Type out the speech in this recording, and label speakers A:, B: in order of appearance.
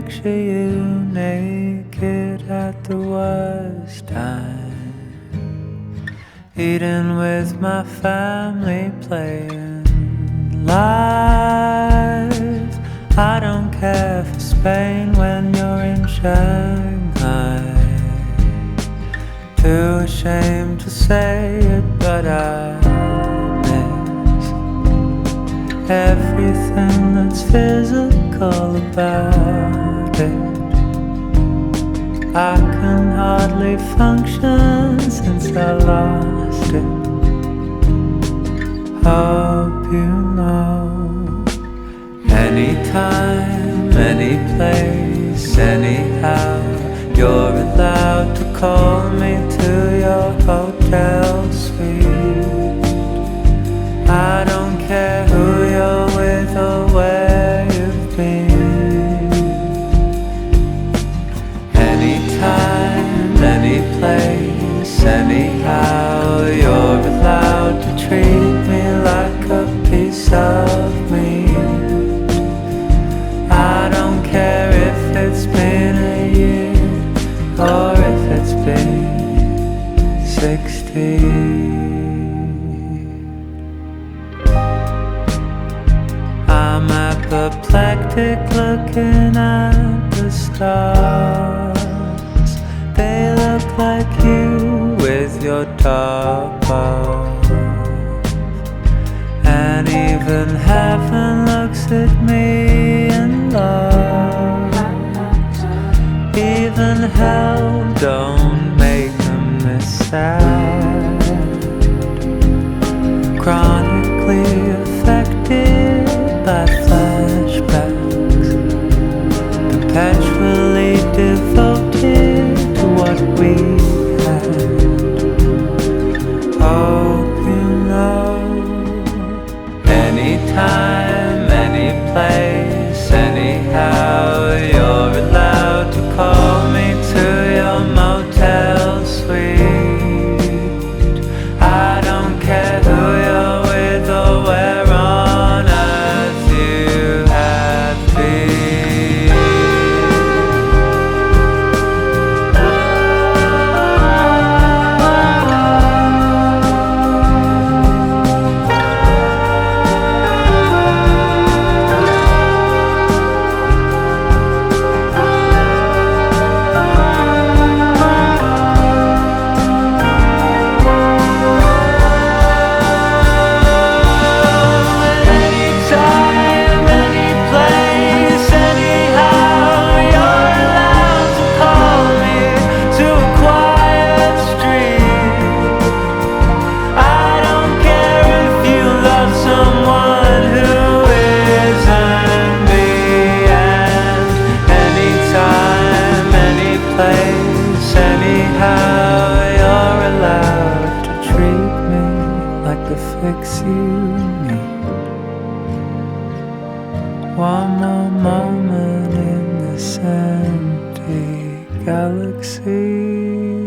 A: picture you naked at the worst time, eating with my family, playing live. I don't care for Spain when you're in Shanghai. Too ashamed to say it, but I miss everything that's physical about it. I can hardly function since I lost it. Hope you know, anytime, any place, anyhow, you're allowed to call me to your hotel suite. I don't care who you're with or where you've been. Anytime, any place, anyhow, you're allowed to treat me like a piece of meat. I don't care if it's been a year or if it's been 60. I'm apoplectic looking at the stars. They look like you with your top off. And even heaven looks at me and loves. Even hell don't make them this sad. Chronically affected by flashbacks, perpetually devoted to what we had. Hope you know, anytime, any place, anyhow, you're allowed to call me to your motel suite. I don't care who you're with or where on earth you have been. Fix you need one more moment in this empty galaxy.